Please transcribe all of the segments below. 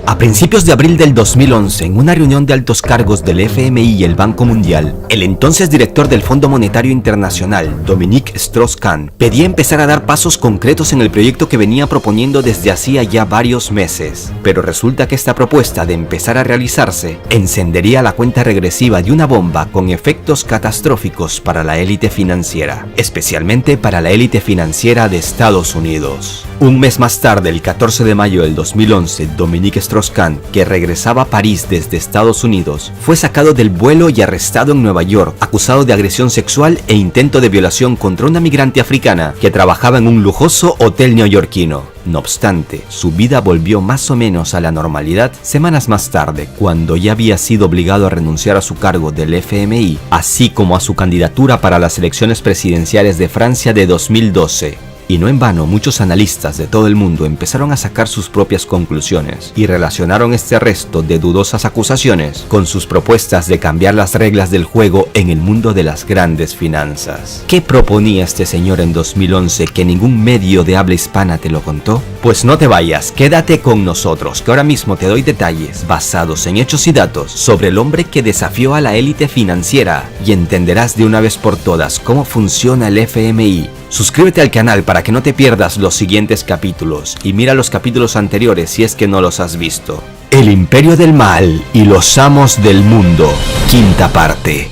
A principios de abril del 2011, en una reunión de altos cargos del FMI y el Banco Mundial, el entonces director del Fondo Monetario Internacional, Dominique Strauss-Kahn, pedía empezar a dar pasos concretos en el proyecto que venía proponiendo desde hacía ya varios meses. Pero resulta que esta propuesta de empezar a realizarse encendería la cuenta regresiva de una bomba con efectos catastróficos para la élite financiera, especialmente para la élite financiera de Estados Unidos. Un mes más tarde, el 14 de mayo del 2011, Dominique Strauss-Kahn, que regresaba a París desde Estados Unidos, fue sacado del vuelo y arrestado en Nueva York, acusado de agresión sexual e intento de violación contra una migrante africana que trabajaba en un lujoso hotel neoyorquino. No obstante, su vida volvió más o menos a la normalidad semanas más tarde, cuando ya había sido obligado a renunciar a su cargo del FMI, así como a su candidatura para las elecciones presidenciales de Francia de 2012. Y no en vano, muchos analistas de todo el mundo empezaron a sacar sus propias conclusiones y relacionaron este arresto de dudosas acusaciones con sus propuestas de cambiar las reglas del juego en el mundo de las grandes finanzas. ¿Qué proponía este señor en 2011 que ningún medio de habla hispana te lo contó? Pues no te vayas, quédate con nosotros, que ahora mismo te doy detalles basados en hechos y datos sobre el hombre que desafió a la élite financiera y entenderás de una vez por todas cómo funciona el FMI. Suscríbete al canal para que no te pierdas los siguientes capítulos y mira los capítulos anteriores si es que no los has visto. El imperio del mal y los amos del mundo, quinta parte.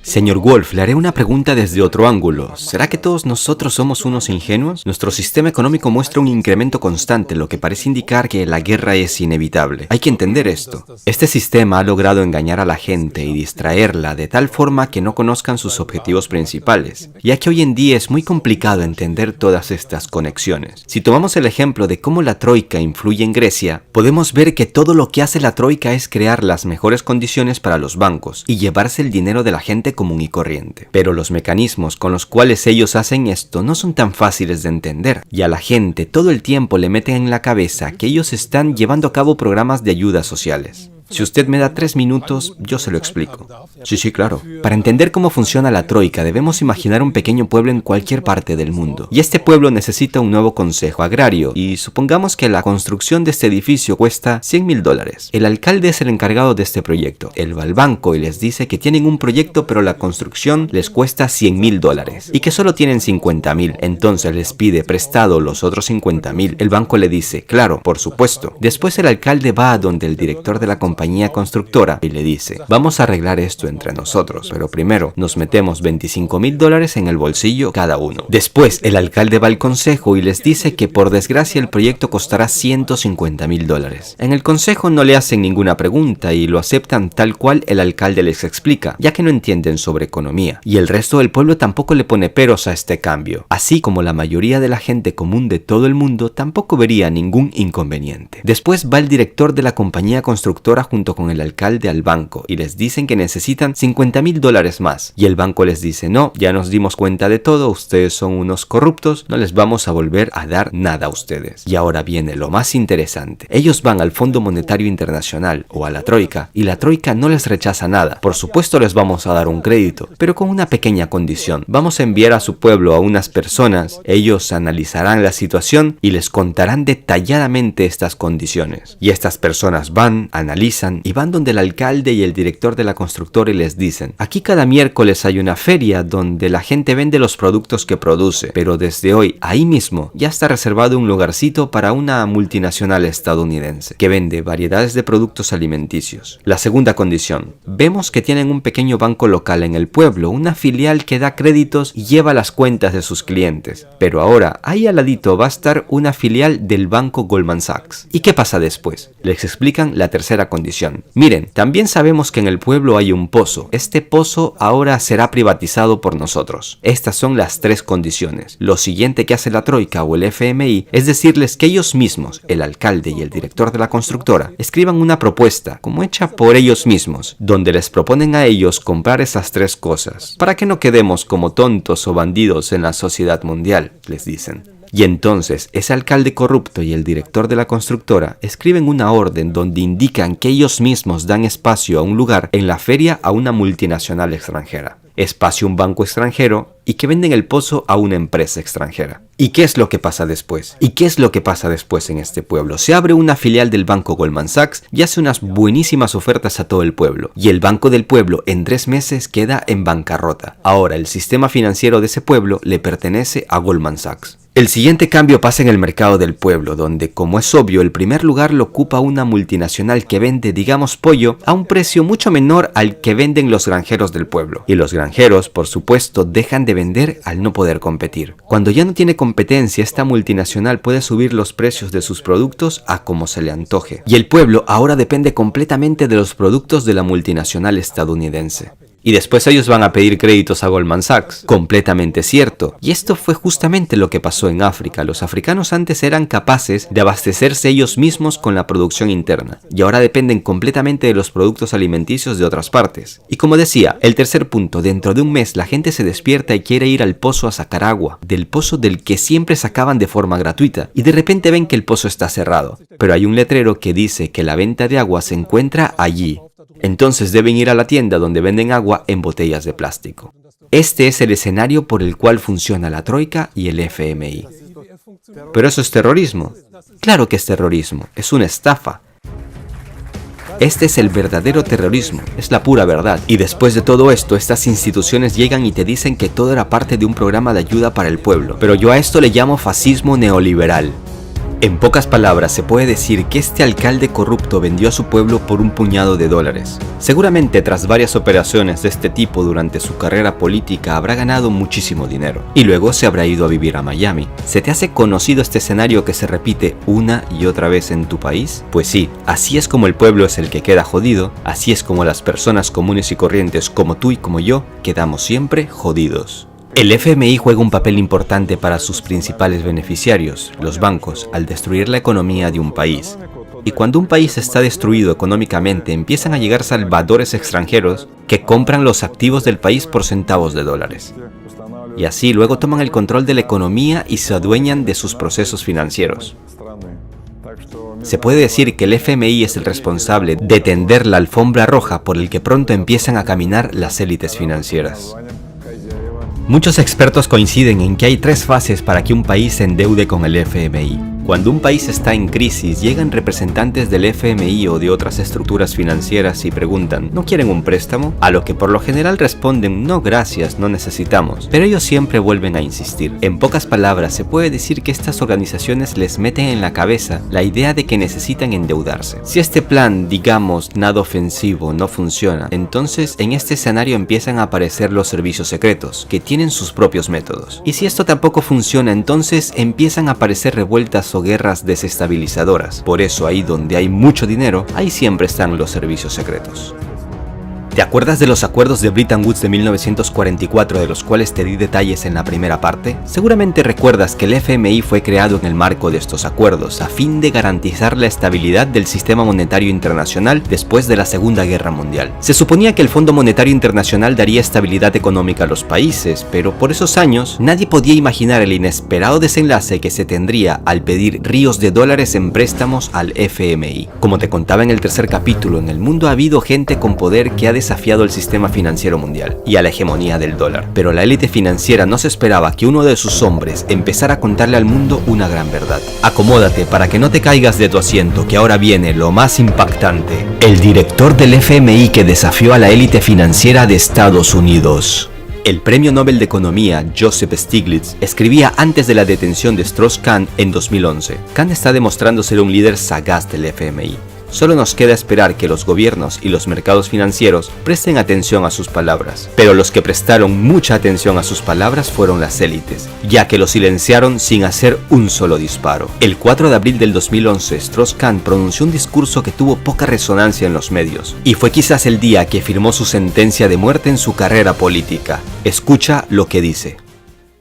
Señor Wolf, le haré una pregunta desde otro ángulo. ¿Será que todos nosotros somos unos ingenuos? Nuestro sistema económico muestra un incremento constante, lo que parece indicar que la guerra es inevitable. Hay que entender esto. Este sistema ha logrado engañar a la gente y distraerla de tal forma que no conozcan sus objetivos principales, ya que hoy en día es muy complicado entender todas estas conexiones. Si tomamos el ejemplo de cómo la Troika influye en Grecia, podemos ver que todo lo que hace la Troika es crear las mejores condiciones para los bancos y llevarse el dinero de la gente común y corriente. Pero los mecanismos con los cuales ellos hacen esto no son tan fáciles de entender, y a la gente todo el tiempo le meten en la cabeza que ellos están llevando a cabo programas de ayudas sociales. Si usted me da 3 minutos, yo se lo explico. Sí, claro. Para entender cómo funciona la Troika, debemos imaginar un pequeño pueblo en cualquier parte del mundo. Y este pueblo necesita un nuevo consejo agrario, y supongamos que la construcción de este edificio cuesta $100,000. El alcalde es el encargado de este proyecto. Él va al banco y les dice que tienen un proyecto, pero la construcción les cuesta $100,000 y que solo tienen 50,000. Entonces les pide prestado los otros 50,000. El banco le dice, claro, por supuesto. Después el alcalde va a donde el director de la compañía constructora y le dice, vamos a arreglar esto entre nosotros, pero primero nos metemos $25,000 en el bolsillo cada uno. Después el alcalde va al consejo y les dice que por desgracia el proyecto costará $150,000. En el consejo no le hacen ninguna pregunta y lo aceptan tal cual el alcalde les explica, ya que no entienden sobre economía, y el resto del pueblo tampoco le pone peros a este cambio, así como la mayoría de la gente común de todo el mundo tampoco vería ningún inconveniente. Después va el director de la compañía constructora junto con el alcalde al banco y les dicen que necesitan $50,000 más, y el banco les dice, no, ya nos dimos cuenta de todo, ustedes son unos corruptos, no les vamos a volver a dar nada a ustedes. Y ahora viene lo más interesante, ellos van al Fondo Monetario Internacional o a la Troika y la Troika no les rechaza nada. Por supuesto les vamos a dar un crédito, pero con una pequeña condición, vamos a enviar a su pueblo a unas personas, ellos analizarán la situación y les contarán detalladamente estas condiciones, y estas personas van, analizan y van donde el alcalde y el director de la constructora y les dicen, aquí cada miércoles hay una feria donde la gente vende los productos que produce, pero desde hoy, ahí mismo, ya está reservado un lugarcito para una multinacional estadounidense que vende variedades de productos alimenticios. La segunda condición, vemos que tienen un pequeño banco local en el pueblo, una filial que da créditos y lleva las cuentas de sus clientes, pero ahora, ahí al ladito va a estar una filial del banco Goldman Sachs. ¿Y qué pasa después? Les explican la tercera condición. Miren, también sabemos que en el pueblo hay un pozo. Este pozo ahora será privatizado por nosotros. Estas son las 3 condiciones. Lo siguiente que hace la Troika o el FMI es decirles que ellos mismos, el alcalde y el director de la constructora, escriban una propuesta, como hecha por ellos mismos, donde les proponen a ellos comprar esas 3 cosas, para que no quedemos como tontos o bandidos en la sociedad mundial, les dicen. Y entonces ese alcalde corrupto y el director de la constructora escriben una orden donde indican que ellos mismos dan espacio a un lugar en la feria a una multinacional extranjera. espacio un banco extranjero y que venden el pozo a una empresa extranjera. ¿Y qué es lo que pasa después? ¿Y qué es lo que pasa después en este pueblo? Se abre una filial del banco Goldman Sachs y hace unas buenísimas ofertas a todo el pueblo. Y el banco del pueblo en 3 meses queda en bancarrota. Ahora el sistema financiero de ese pueblo le pertenece a Goldman Sachs. El siguiente cambio pasa en el mercado del pueblo, donde, como es obvio, el primer lugar lo ocupa una multinacional que vende, digamos, pollo a un precio mucho menor al que venden los granjeros del pueblo. Y los granjeros, por supuesto, dejan de vender al no poder competir. Cuando ya no tiene competencia, esta multinacional puede subir los precios de sus productos a como se le antoje. Y el pueblo ahora depende completamente de los productos de la multinacional estadounidense. Y después ellos van a pedir créditos a Goldman Sachs. Completamente cierto. Y esto fue justamente lo que pasó en África. Los africanos antes eran capaces de abastecerse ellos mismos con la producción interna. Y ahora dependen completamente de los productos alimenticios de otras partes. Y como decía, el tercer punto, dentro de un mes la gente se despierta y quiere ir al pozo a sacar agua. Del pozo del que siempre sacaban de forma gratuita. Y de repente ven que el pozo está cerrado. Pero hay un letrero que dice que la venta de agua se encuentra allí. Entonces deben ir a la tienda donde venden agua en botellas de plástico. Este es el escenario por el cual funciona la Troika y el FMI. ¿Pero eso es terrorismo? Claro que es terrorismo, es una estafa. Este es el verdadero terrorismo, es la pura verdad. Y después de todo esto, estas instituciones llegan y te dicen que todo era parte de un programa de ayuda para el pueblo. Pero yo a esto le llamo fascismo neoliberal. En pocas palabras, se puede decir que este alcalde corrupto vendió a su pueblo por un puñado de dólares. Seguramente tras varias operaciones de este tipo durante su carrera política habrá ganado muchísimo dinero. Y luego se habrá ido a vivir a Miami. ¿Se te hace conocido este escenario que se repite una y otra vez en tu país? Pues sí, así es como el pueblo es el que queda jodido, así es como las personas comunes y corrientes como tú y como yo quedamos siempre jodidos. El FMI juega un papel importante para sus principales beneficiarios, los bancos, al destruir la economía de un país. Y cuando un país está destruido económicamente, empiezan a llegar salvadores extranjeros que compran los activos del país por centavos de dólares. Y así luego toman el control de la economía y se adueñan de sus procesos financieros. Se puede decir que el FMI es el responsable de tender la alfombra roja por el que pronto empiezan a caminar las élites financieras. Muchos expertos coinciden en que hay 3 fases para que un país se endeude con el FMI. Cuando un país está en crisis, llegan representantes del FMI o de otras estructuras financieras y preguntan, ¿no quieren un préstamo? A lo que por lo general responden, no gracias, no necesitamos. Pero ellos siempre vuelven a insistir. En pocas palabras, se puede decir que estas organizaciones les meten en la cabeza la idea de que necesitan endeudarse. Si este plan, digamos, nada ofensivo, no funciona, entonces en este escenario empiezan a aparecer los servicios secretos, que tienen sus propios métodos. Y si esto tampoco funciona, entonces empiezan a aparecer revueltas o guerras desestabilizadoras. Por eso ahí donde hay mucho dinero, ahí siempre están los servicios secretos. ¿Te acuerdas de los acuerdos de Bretton Woods de 1944 de los cuales te di detalles en la primera parte? Seguramente recuerdas que el FMI fue creado en el marco de estos acuerdos a fin de garantizar la estabilidad del sistema monetario internacional después de la Segunda Guerra Mundial. Se suponía que el Fondo Monetario Internacional daría estabilidad económica a los países, pero por esos años nadie podía imaginar el inesperado desenlace que se tendría al pedir ríos de dólares en préstamos al FMI. Como te contaba en el tercer capítulo, en el mundo ha habido gente con poder que ha desafiado el sistema financiero mundial y a la hegemonía del dólar. Pero la élite financiera no se esperaba que uno de sus hombres empezara a contarle al mundo una gran verdad. Acomódate para que no te caigas de tu asiento, que ahora viene lo más impactante. El director del FMI que desafió a la élite financiera de Estados Unidos. El premio Nobel de Economía Joseph Stiglitz escribía antes de la detención de Strauss-Kahn en 2011. Kahn está demostrando ser un líder sagaz del FMI. Solo nos queda esperar que los gobiernos y los mercados financieros presten atención a sus palabras. Pero los que prestaron mucha atención a sus palabras fueron las élites, ya que lo silenciaron sin hacer un solo disparo. El 4 de abril del 2011, Strauss-Kahn pronunció un discurso que tuvo poca resonancia en los medios, y fue quizás el día que firmó su sentencia de muerte en su carrera política. Escucha lo que dice.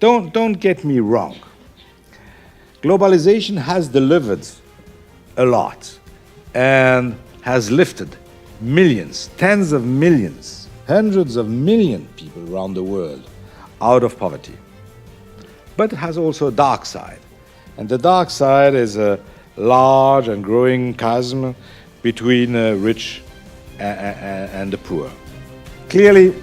Don't get me wrong. Globalization has delivered a lot. And has lifted millions, tens of millions, hundreds of million people around the world out of poverty. But it has also a dark side. And the dark side is a large and growing chasm between rich and the poor. Clearly,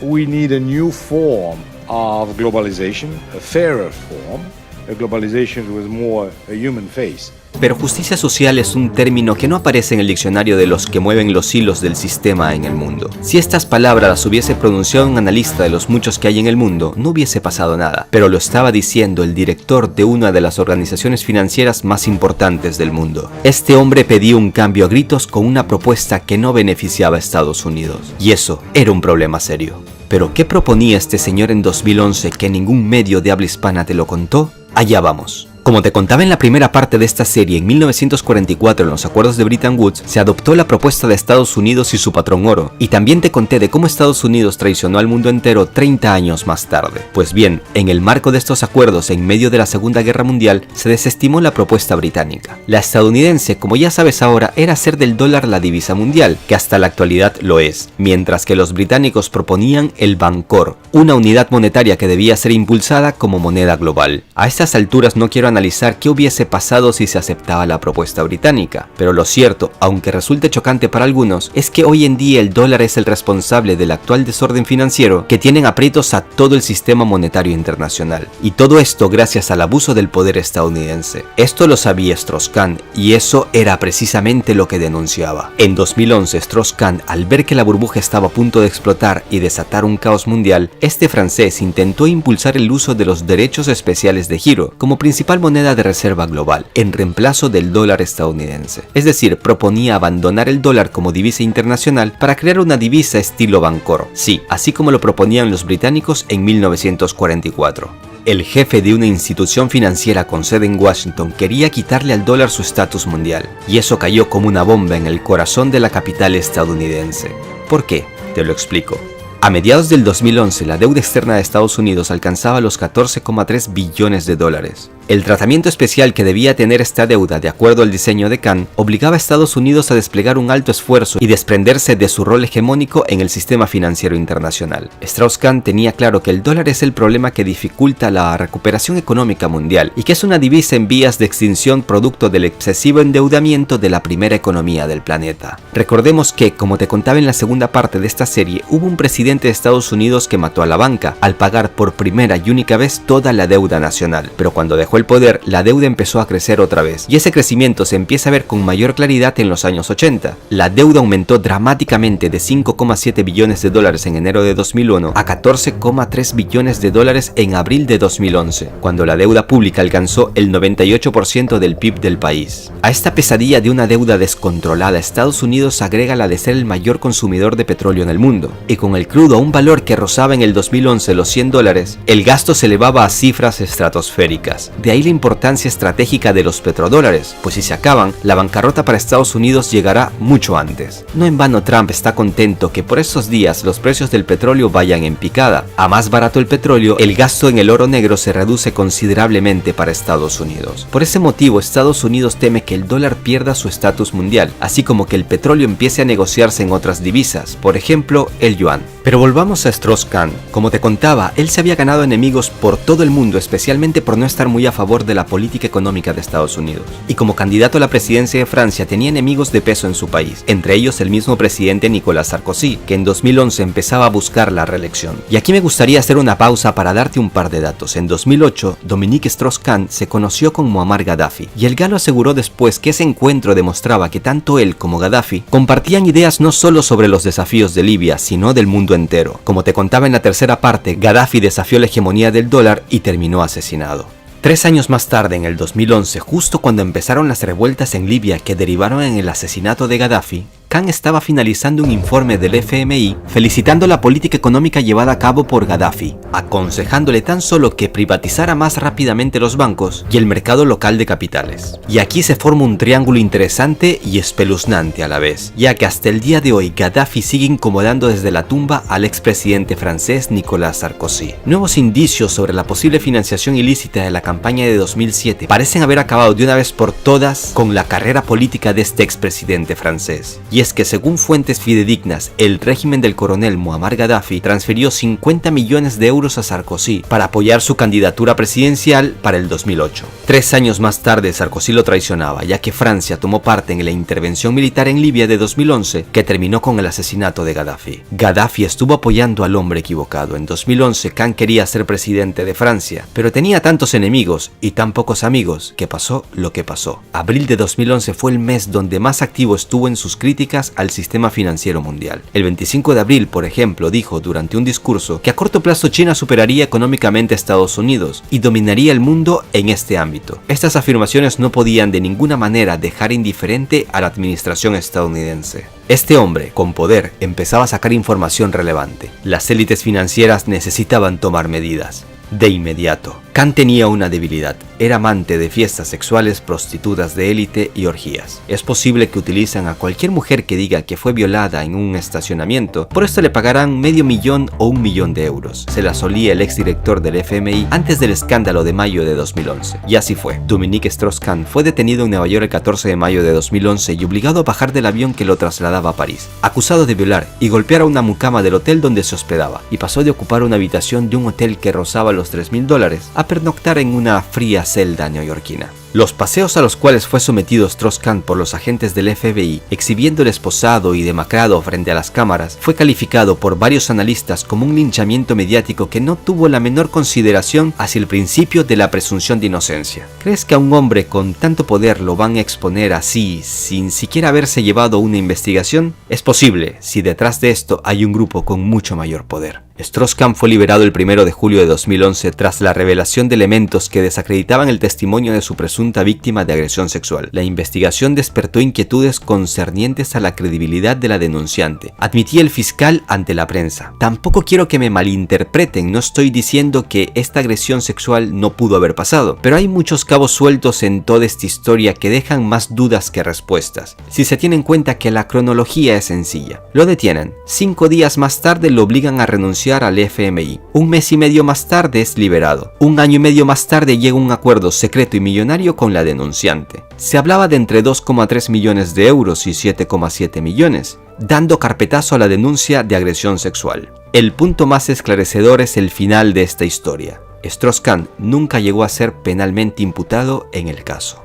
we need a new form of globalization, a fairer form, a globalization with more a human face. Pero justicia social es un término que no aparece en el diccionario de los que mueven los hilos del sistema en el mundo. Si estas palabras las hubiese pronunciado un analista de los muchos que hay en el mundo, no hubiese pasado nada. Pero lo estaba diciendo el director de una de las organizaciones financieras más importantes del mundo. Este hombre pedía un cambio a gritos con una propuesta que no beneficiaba a Estados Unidos. Y eso era un problema serio. ¿Pero qué proponía este señor en 2011 que ningún medio de habla hispana te lo contó? Allá vamos. Como te contaba en la primera parte de esta serie, en 1944 en los acuerdos de Bretton Woods se adoptó la propuesta de Estados Unidos y su patrón oro, y también te conté de cómo Estados Unidos traicionó al mundo entero 30 años más tarde. Pues bien, en el marco de estos acuerdos en medio de la Segunda Guerra Mundial se desestimó la propuesta británica. La estadounidense, como ya sabes ahora, era hacer del dólar la divisa mundial, que hasta la actualidad lo es, mientras que los británicos proponían el bancor, una unidad monetaria que debía ser impulsada como moneda global. A estas alturas no quiero analizar qué hubiese pasado si se aceptaba la propuesta británica, pero lo cierto, aunque resulte chocante para algunos, es que hoy en día el dólar es el responsable del actual desorden financiero que tienen aprietos a todo el sistema monetario internacional, y todo esto gracias al abuso del poder estadounidense. Esto lo sabía Strauss-Kahn, y eso era precisamente lo que denunciaba. En 2011, Strauss-Kahn, al ver que la burbuja estaba a punto de explotar y desatar un caos mundial, este francés intentó impulsar el uso de los derechos especiales de giro como principal moneda de reserva global, en reemplazo del dólar estadounidense. Es decir, proponía abandonar el dólar como divisa internacional para crear una divisa estilo bancor. Sí, así como lo proponían los británicos en 1944. El jefe de una institución financiera con sede en Washington quería quitarle al dólar su estatus mundial, y eso cayó como una bomba en el corazón de la capital estadounidense. ¿Por qué? Te lo explico. A mediados del 2011, la deuda externa de Estados Unidos alcanzaba los 14,3 billones de dólares. El tratamiento especial que debía tener esta deuda, de acuerdo al diseño de Kahn, obligaba a Estados Unidos a desplegar un alto esfuerzo y desprenderse de su rol hegemónico en el sistema financiero internacional. Strauss-Kahn tenía claro que el dólar es el problema que dificulta la recuperación económica mundial y que es una divisa en vías de extinción producto del excesivo endeudamiento de la primera economía del planeta. Recordemos que, como te contaba en la segunda parte de esta serie, hubo un presidente de Estados Unidos que mató a la banca al pagar por primera y única vez toda la deuda nacional, pero cuando dejó el poder, la deuda empezó a crecer otra vez, y ese crecimiento se empieza a ver con mayor claridad en los años 80. La deuda aumentó dramáticamente de 5,7 billones de dólares en enero de 2001 a 14,3 billones de dólares en abril de 2011, cuando la deuda pública alcanzó el 98% del PIB del país. A esta pesadilla de una deuda descontrolada, Estados Unidos agrega la de ser el mayor consumidor de petróleo en el mundo, y con el crudo a un valor que rozaba en el 2011 los $100, el gasto se elevaba a cifras estratosféricas. De ahí la importancia estratégica de los petrodólares, pues si se acaban, la bancarrota para Estados Unidos llegará mucho antes. No en vano Trump está contento que por estos días los precios del petróleo vayan en picada. A más barato el petróleo, el gasto en el oro negro se reduce considerablemente para Estados Unidos. Por ese motivo, Estados Unidos teme que el dólar pierda su estatus mundial, así como que el petróleo empiece a negociarse en otras divisas, por ejemplo, el yuan. Pero volvamos a Strauss-Kahn. Como te contaba, él se había ganado enemigos por todo el mundo, especialmente por no estar muy a favor de la política económica de Estados Unidos. Y como candidato a la presidencia de Francia tenía enemigos de peso en su país, entre ellos el mismo presidente Nicolás Sarkozy, que en 2011 empezaba a buscar la reelección. Y aquí me gustaría hacer una pausa para darte un par de datos. En 2008, Dominique Strauss-Kahn se conoció con Muammar Gaddafi, y el galo aseguró después que ese encuentro demostraba que tanto él como Gaddafi compartían ideas no solo sobre los desafíos de Libia, sino del mundo entero. Como te contaba en la tercera parte, Gaddafi desafió la hegemonía del dólar y terminó asesinado. 3 años más tarde, en el 2011, justo cuando empezaron las revueltas en Libia que derivaron en el asesinato de Gaddafi, Kahn estaba finalizando un informe del FMI felicitando la política económica llevada a cabo por Gaddafi, aconsejándole tan solo que privatizara más rápidamente los bancos y el mercado local de capitales. Y aquí se forma un triángulo interesante y espeluznante a la vez, ya que hasta el día de hoy Gaddafi sigue incomodando desde la tumba al expresidente francés Nicolás Sarkozy. Nuevos indicios sobre la posible financiación ilícita de la campaña de 2007 parecen haber acabado de una vez por todas con la carrera política de este expresidente francés. Y y es que según fuentes fidedignas, el régimen del coronel Muammar Gaddafi transfirió 50 millones de euros a Sarkozy para apoyar su candidatura presidencial para el 2008. 3 años más tarde Sarkozy lo traicionaba, ya que Francia tomó parte en la intervención militar en Libia de 2011 que terminó con el asesinato de Gaddafi. Gaddafi estuvo apoyando al hombre equivocado. En 2011 Khan quería ser presidente de Francia, pero tenía tantos enemigos y tan pocos amigos que pasó lo que pasó. Abril de 2011 fue el mes donde más activo estuvo en sus críticas al sistema financiero mundial. El 25 de abril, por ejemplo, dijo durante un discurso que a corto plazo China superaría económicamente a Estados Unidos y dominaría el mundo en este ámbito. Estas afirmaciones no podían de ninguna manera dejar indiferente a la administración estadounidense. Este hombre, con poder, empezaba a sacar información relevante. Las élites financieras necesitaban tomar medidas. De inmediato, Khan tenía una debilidad. Era amante de fiestas sexuales, prostitutas de élite y orgías. Es posible que utilizan a cualquier mujer que diga que fue violada en un estacionamiento. Por esto le pagarán $500,000 o $1,000,000 de euros. Se la solía el exdirector del FMI antes del escándalo de mayo de 2011. Y así fue. Dominique Strauss-Kahn fue detenido en Nueva York el 14 de mayo de 2011 y obligado a bajar del avión que lo trasladaba a París. Acusado de violar y golpear a una mucama del hotel donde se hospedaba. Y pasó de ocupar una habitación de un hotel que rozaba los $3,000 a pernoctar en una fría celda neoyorquina. Los paseos a los cuales fue sometido Strauss-Kahn por los agentes del FBI, exhibiéndole esposado y demacrado frente a las cámaras, fue calificado por varios analistas como un linchamiento mediático que no tuvo la menor consideración hacia el principio de la presunción de inocencia. ¿Crees que a un hombre con tanto poder lo van a exponer así, sin siquiera haberse llevado una investigación? Es posible, si detrás de esto hay un grupo con mucho mayor poder. Strauss-Kahn fue liberado el 1 de julio de 2011 tras la revelación de elementos que desacreditaban el testimonio de su presunta víctima de agresión sexual. La investigación despertó inquietudes concernientes a la credibilidad de la denunciante, admitía el fiscal ante la prensa. Tampoco quiero que me malinterpreten, no estoy diciendo que esta agresión sexual no pudo haber pasado, pero hay muchos cabos sueltos en toda esta historia que dejan más dudas que respuestas, si se tiene en cuenta que la cronología es sencilla. Lo detienen, 5 días más tarde lo obligan a renunciar al FMI. Un mes y medio más tarde es liberado. 1 año y medio más tarde llega un acuerdo secreto y millonario con la denunciante. Se hablaba de entre 2,3 millones de euros y 7,7 millones, dando carpetazo a la denuncia de agresión sexual. El punto más esclarecedor es el final de esta historia. Strauss-Kahn nunca llegó a ser penalmente imputado en el caso.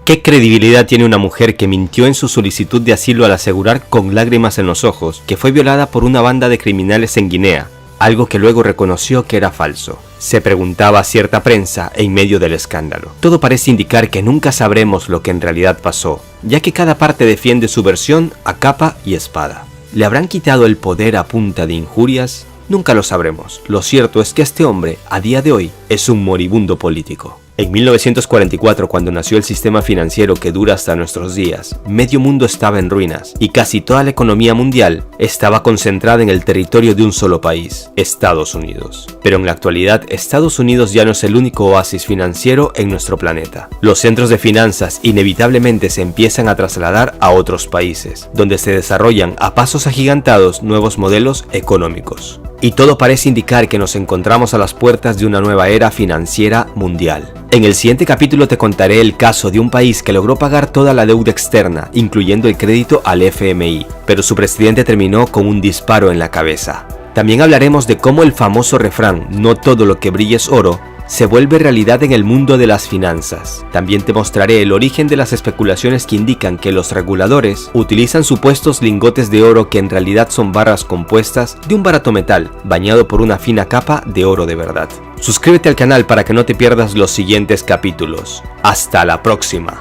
¿Qué credibilidad tiene una mujer que mintió en su solicitud de asilo al asegurar con lágrimas en los ojos que fue violada por una banda de criminales en Guinea, algo que luego reconoció que era falso? Se preguntaba cierta prensa en medio del escándalo. Todo parece indicar que nunca sabremos lo que en realidad pasó, ya que cada parte defiende su versión a capa y espada. ¿Le habrán quitado el poder a punta de injurias? Nunca lo sabremos. Lo cierto es que este hombre, a día de hoy, es un moribundo político. En 1944, cuando nació el sistema financiero que dura hasta nuestros días, medio mundo estaba en ruinas y casi toda la economía mundial estaba concentrada en el territorio de un solo país, Estados Unidos. Pero en la actualidad, Estados Unidos ya no es el único oasis financiero en nuestro planeta. Los centros de finanzas inevitablemente se empiezan a trasladar a otros países, donde se desarrollan a pasos agigantados nuevos modelos económicos. Y todo parece indicar que nos encontramos a las puertas de una nueva era financiera mundial. En el siguiente capítulo te contaré el caso de un país que logró pagar toda la deuda externa, incluyendo el crédito al FMI, pero su presidente terminó con un disparo en la cabeza. También hablaremos de cómo el famoso refrán "no todo lo que brilla es oro" se vuelve realidad en el mundo de las finanzas. También te mostraré el origen de las especulaciones que indican que los reguladores utilizan supuestos lingotes de oro que en realidad son barras compuestas de un barato metal bañado por una fina capa de oro de verdad. Suscríbete al canal para que no te pierdas los siguientes capítulos. Hasta la próxima.